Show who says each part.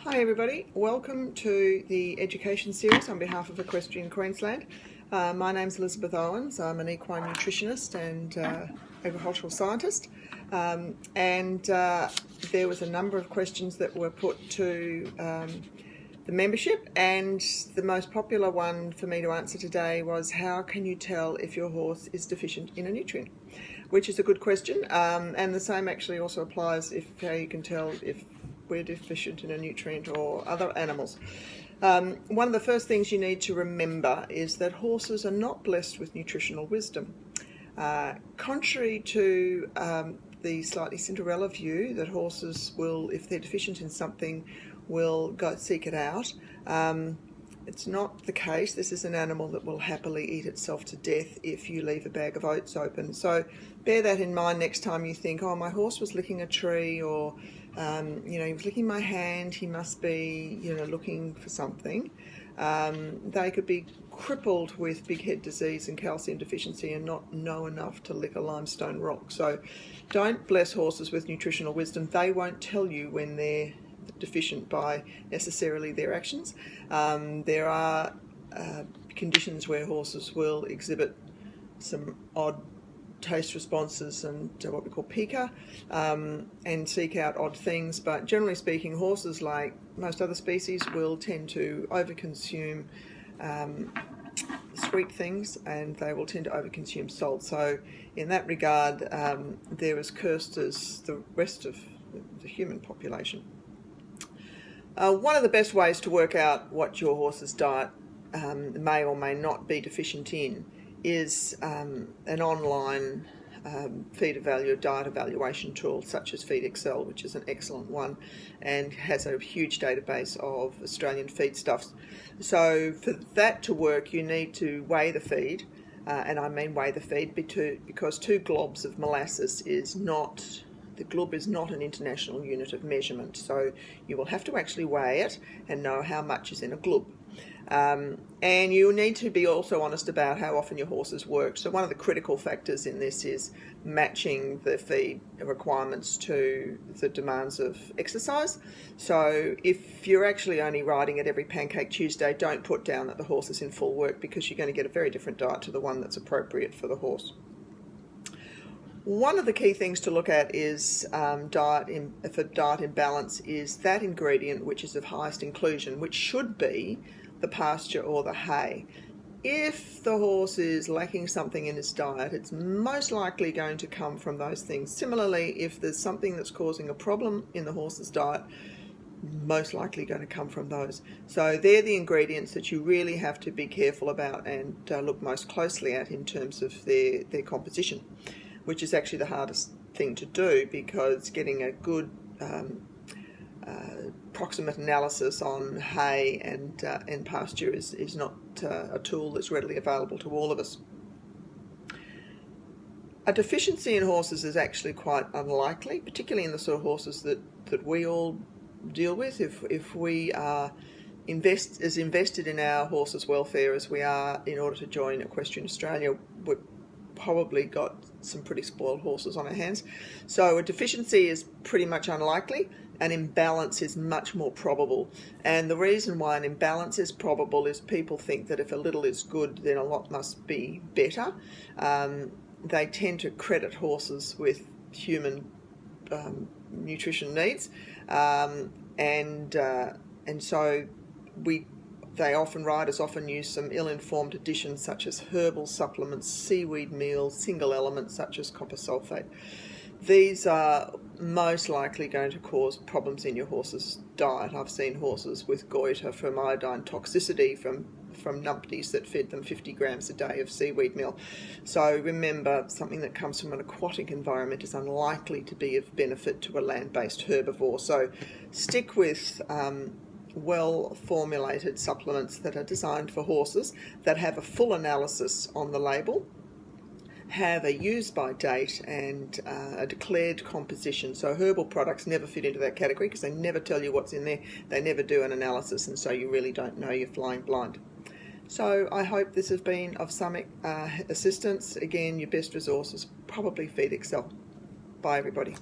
Speaker 1: Hi everybody, welcome to the education series on behalf of Equestrian Queensland. My name's Elizabeth Owens. I'm an equine nutritionist and agricultural scientist, and there was a number of questions that were put to the membership, and the most popular one for me to answer today was, how can you tell if your horse is deficient in a nutrient? Which is a good question, and the same actually also applies if how you can tell if we're deficient in a nutrient or other animals. One of the first things you need to remember is that horses are not blessed with nutritional wisdom. Contrary to the slightly Cinderella view that horses will, if they're deficient in something, will go seek it out. It's not the case. This is an animal that will happily eat itself to death if you leave a bag of oats open. So bear that in mind next time you think, oh, my horse was licking a tree, or he was licking my hand, he must be looking for something. They could be crippled with big head disease and calcium deficiency and not know enough to lick a limestone rock. So don't bless horses with nutritional wisdom. They won't tell you when they're deficient by necessarily their actions. There are conditions where horses will exhibit some odd taste responses and what we call pica, and seek out odd things, but generally speaking, horses, like most other species, will tend to overconsume sweet things, and they will tend to overconsume salt. So in that regard, they're as cursed as the rest of the human population. One of the best ways to work out what your horse's diet may or may not be deficient in is an online diet evaluation tool such as Feed Excel, which is an excellent one and has a huge database of Australian feedstuffs. So for that to work, you need to weigh the feed, and I mean weigh the feed because 2 globs of molasses is not... The glob is not an international unit of measurement, so you will have to actually weigh it and know how much is in a glob. And you need to be also honest about how often your horses work. So one of the critical factors in this is matching the feed requirements to the demands of exercise. So if you're actually only riding it every Pancake Tuesday, don't put down that the horse is in full work, because you're going to get a very different diet to the one that's appropriate for the horse. One of the key things to look at is for diet imbalance is that ingredient which is of highest inclusion, which should be the pasture or the hay. If the horse is lacking something in its diet, it's most likely going to come from those things. Similarly, if there's something that's causing a problem in the horse's diet, most likely going to come from those. So they're the ingredients that you really have to be careful about and look most closely at in terms of their composition, which is actually the hardest thing to do, because getting a good proximate analysis on hay and pasture is not a tool that's readily available to all of us. A deficiency in horses is actually quite unlikely, particularly in the sort of horses that we all deal with. If we are as invested in our horses' welfare as we are in order to join Equestrian Australia, we've probably got some pretty spoiled horses on our hands. So a deficiency is pretty much unlikely. An imbalance is much more probable. And the reason why an imbalance is probable is people think that if a little is good, then a lot must be better. They tend to credit horses with human nutrition needs, and so riders often use some ill-informed additions such as herbal supplements, seaweed meals, single elements such as copper sulfate. These are most likely going to cause problems in your horse's diet. I've seen horses with goiter from iodine toxicity from numpties that fed them 50 grams a day of seaweed meal. So remember, something that comes from an aquatic environment is unlikely to be of benefit to a land-based herbivore. So stick with well-formulated supplements that are designed for horses, that have a full analysis on the label, have a use-by date and a declared composition. So herbal products never fit into that category because they never tell you what's in there. They never do an analysis, and so you really don't know. You're flying blind. So I hope this has been of some assistance. Again, your best resource is probably Feed Excel. Bye, everybody.